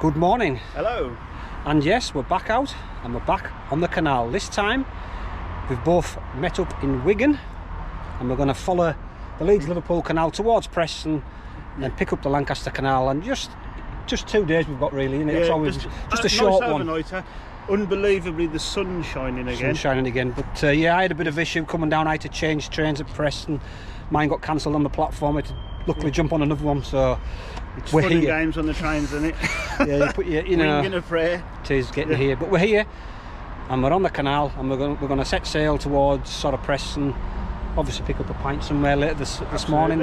Good morning. Hello. And yes, we're back out and we're back on the canal. This time we've both met up in Wigan and we're going to follow the Leeds Liverpool canal towards Preston and pick up the Lancaster Canal. And just 2 days we've got, really, isn't it? Yeah, just a short nice one. Overnighter. Unbelievably, the sun's shining again. Sun's shining again. But yeah, I had a bit of issue coming down. I had to change trains at Preston. Mine got cancelled on the platform. I had to luckily jump on another one. So it's we're fun here. And games on the trains, isn't it? Yeah, you put your, you know, wing and a prayer. It is getting here, but we're here and we're on the canal and we're going to set sail towards sort of Preston. Obviously pick up a pint somewhere later this morning.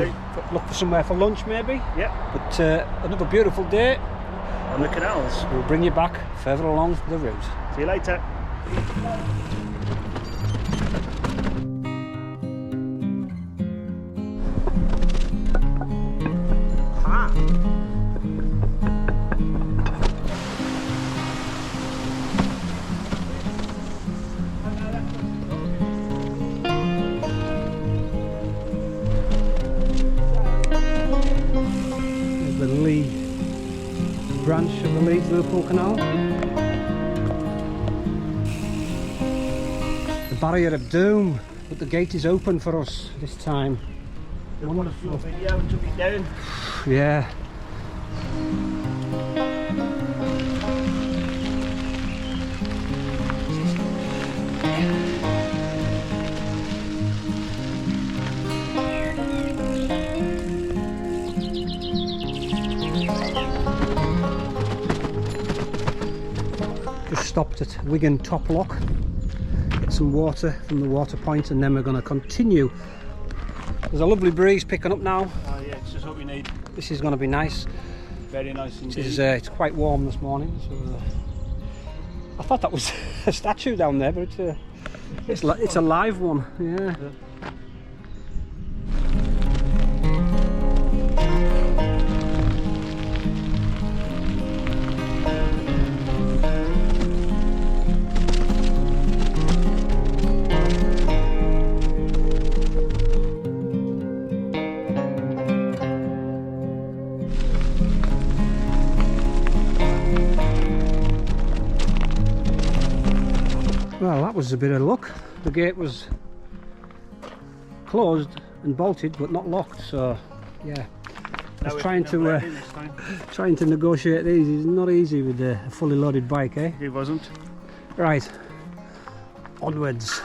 Look for somewhere for lunch maybe. Yeah. But another beautiful day on the canals. We'll bring you back further along the route. See you later. There's the Lee branch of the Leeds Liverpool Canal. The barrier of doom, but the gate is open for us this time. Wonderful video and took it down. Yeah. Just stopped at Wigan Top Lock, get some water from the water point, and then we're going to continue. There's a lovely breeze picking up now. Oh yeah, it's just what we need. This is going to be nice. Very nice indeed. It's quite warm this morning. So, I thought that was a statue down there, but it's a live one. Yeah. Well, that was a bit of luck. The gate was closed and bolted, but not locked. So, yeah, I was trying to negotiate these. It's not easy with a fully loaded bike, eh? It wasn't. Right, onwards.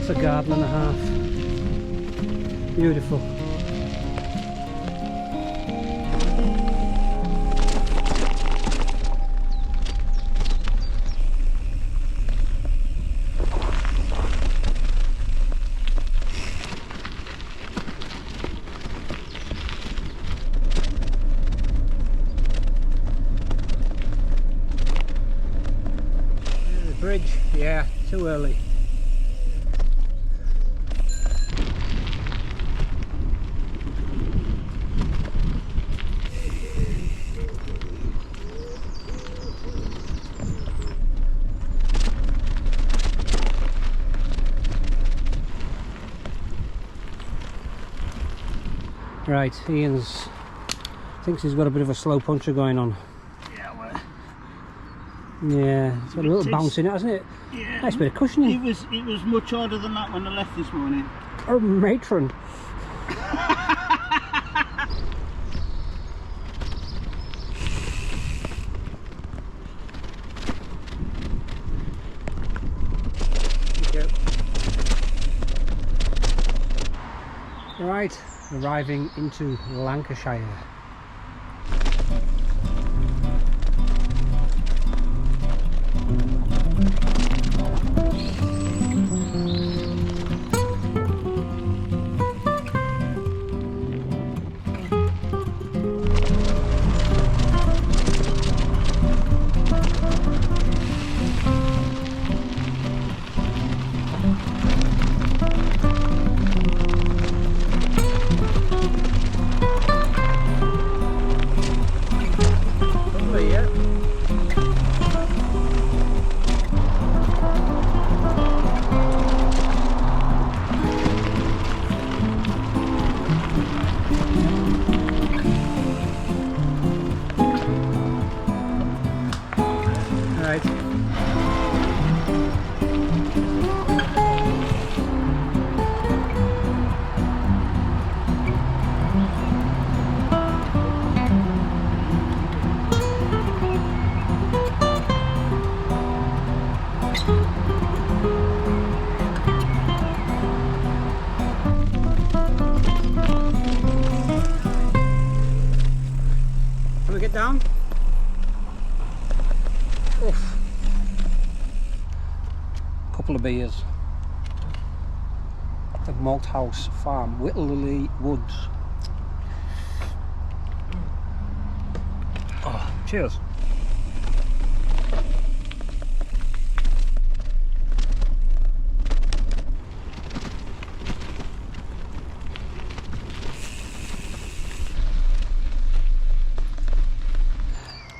A garden and a half. Beautiful. The bridge, yeah, too early. Right, Ian's thinks he's got a bit of a slow puncher going on. Yeah, well. Yeah, it's got a little bounce in it, hasn't it? Yeah. Nice bit of cushioning. It was much harder than that when I left this morning. Oh, matron. Right, arriving into Lancashire. beers. The Malthouse Farm, Whitley Woods. Oh, cheers.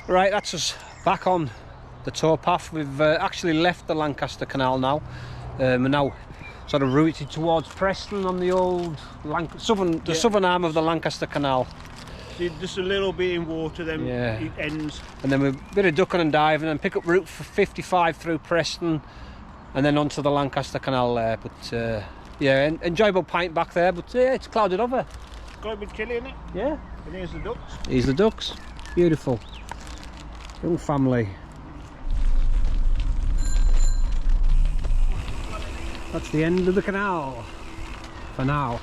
Right, that's us back on the towpath. We've actually left the Lancaster Canal now. We're now sort of routed towards Preston on the old southern arm of the Lancaster Canal. See, just a little bit in water, then it ends. And then we're a bit of ducking and diving and pick up route for 55 through Preston and then onto the Lancaster Canal there. But yeah, enjoyable pint back there, but it's clouded over. Got a bit chilly, isn't it? Yeah. And here's the ducks. Here's the ducks. Beautiful. Young family. That's the end of the canal for now.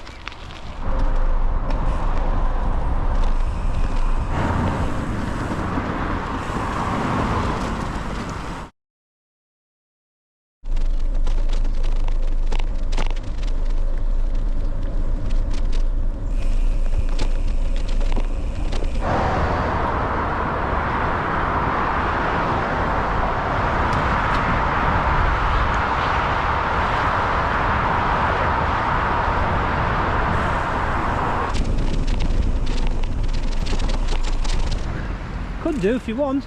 Could do if you want.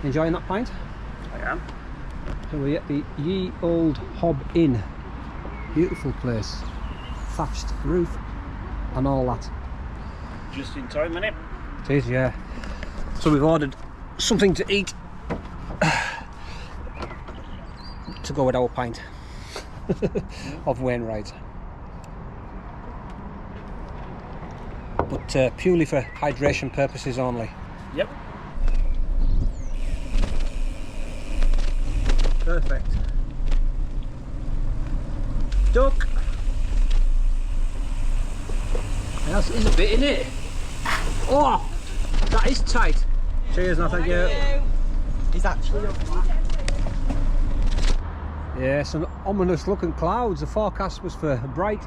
Enjoying that pint? I am. So we're at the Ye Old Hob Inn. Beautiful place. Thatched roof and all that. Just in time, innit? It is, yeah. So we've ordered something to eat to go with our pint of Wainwright. But purely for hydration purposes only. Yep. Perfect. Duck. Yes, is a bit in it. Oh, that is tight. Cheers, no thank you. He's actually up. Yeah, some ominous looking clouds. The forecast was for a bright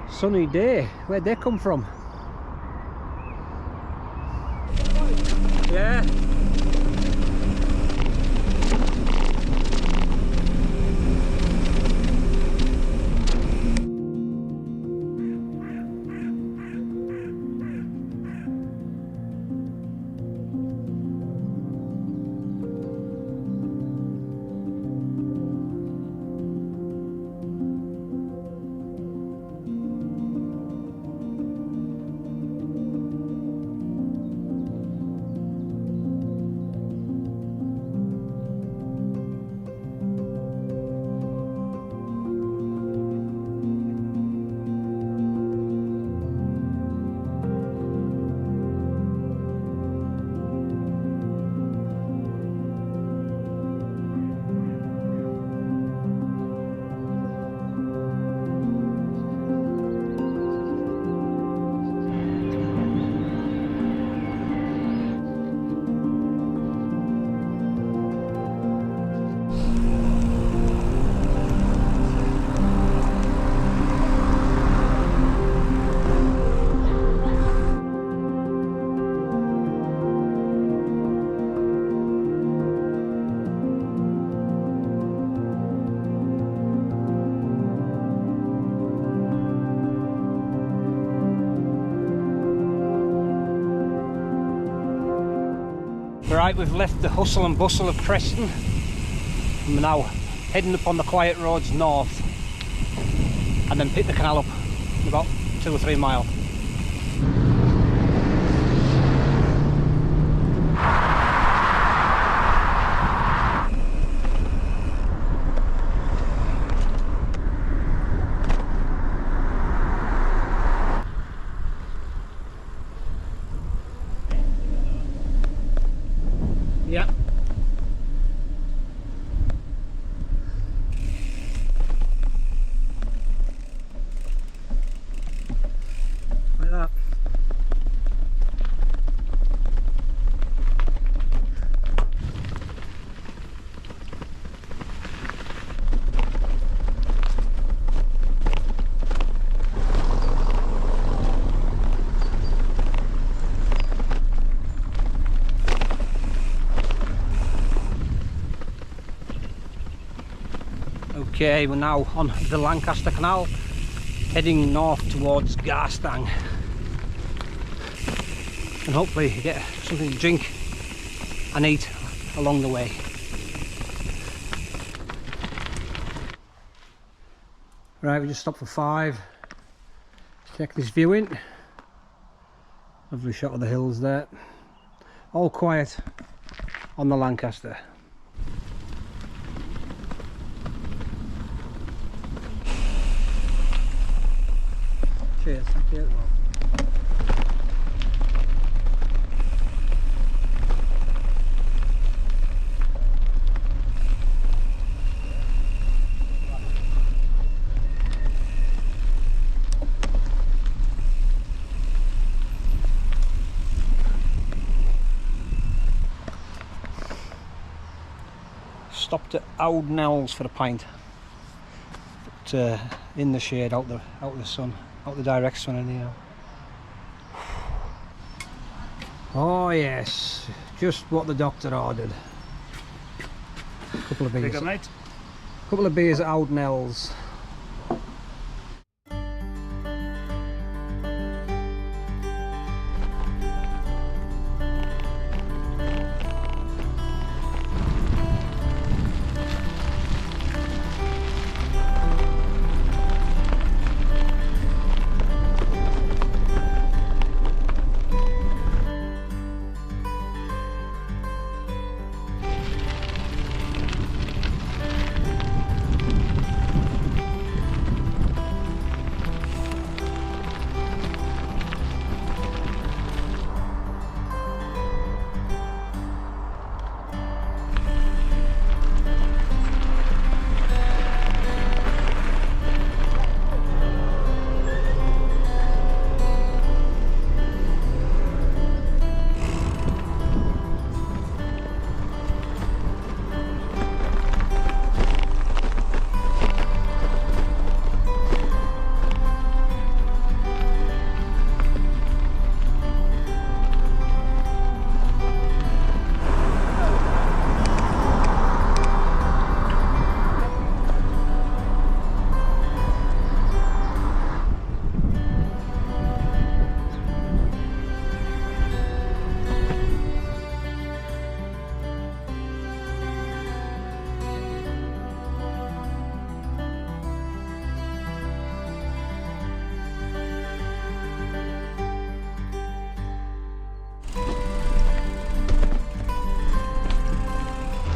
sunny day. Where'd they come from? Yeah. Right, we've left the hustle and bustle of Preston and we're now heading up on the quiet roads north and then pick the canal up in about 2 or 3 miles. Yeah. Okay, we're now on the Lancaster Canal, heading north towards Garstang, and hopefully get something to drink and eat along the way. Right, we just stopped for 5. Check this view in. Lovely shot of the hills there. All quiet on the Lancaster. Cheers, thank you. Stopped at Old Nell's for a pint, but in the shade, out the sun, out the direct sun in here. Oh yes, just what the doctor ordered. Couple of beers. Bigger, mate. Couple of beers at Old Nell's.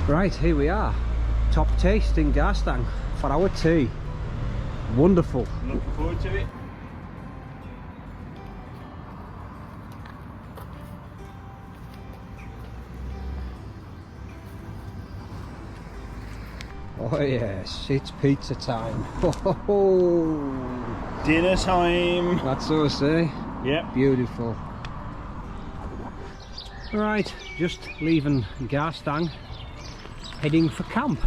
Right, here we are. Top taste in Garstang for our tea. Wonderful. Looking forward to it. Oh yes, it's pizza time. Ho, ho, ho. Dinner time. That's so I say. Yep. Beautiful. Right, just leaving Garstang, heading for camp.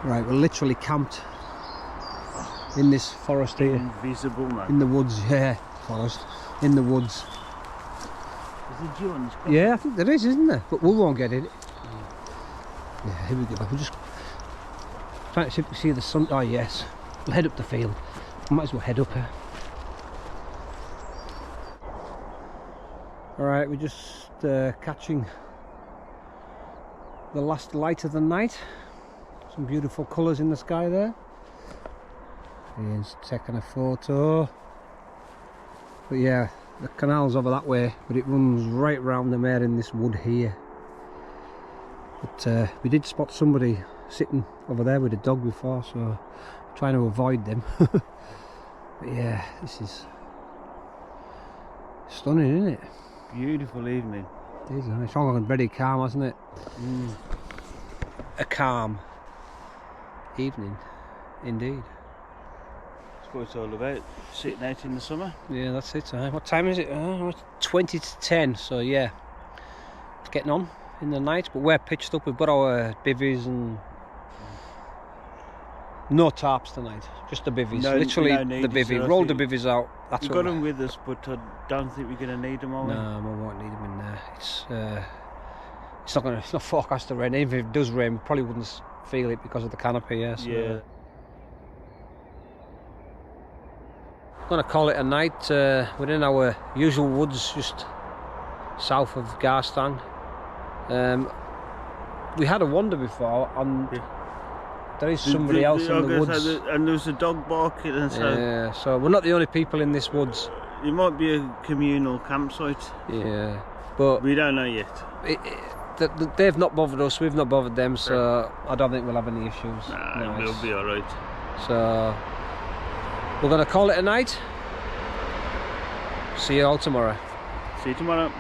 Right, we're literally camped in this forest here. Invisible, man. In the woods, yeah. Forest. In the woods. There's a Jones. Yeah, I think there is, isn't there? But we won't get in it. Yeah, here we go. We're just trying to see if we see the sun. Oh, yes. We'll head up the field. Might as well head up here. Alright, we're just catching the last light of the night. Some beautiful colours in the sky there. Ian's taking a photo. But yeah, the canal's over that way, but it runs right round the mare in this wood here. But we did spot somebody sitting over there with a dog before, so trying to avoid them. But yeah, this is stunning, isn't it? Beautiful evening. It is nice. It's all gone very calm, hasn't it? A calm evening, indeed. That's what it's all about. Sitting out in the summer. Yeah, that's it. What time is it? 20 to 10. So yeah, it's getting on in the night. But we're pitched up. We've got our bivvies and no tarps tonight. Just the bivvies. No, literally no need the bivvy. so Roll the bivvies out. That's We've what got them with us, but I don't think we're going to need them, are we? No, we won't need them in there. It's not forecast to rain. Even if it does rain, we probably wouldn't feel it because of the canopy. Yeah. So. Yeah. I'm going to call it a night. We're in our usual woods just south of Garstang. We had a wander before and there is somebody else in the woods. And there's a dog barking and so... Yeah, so we're not the only people in this woods. It might be a communal campsite. Yeah, but... We don't know yet. They've not bothered us, we've not bothered them, so I don't think we'll have any issues. Nah, we'll be alright. So... we're going to call it a night. See you all tomorrow. See you tomorrow.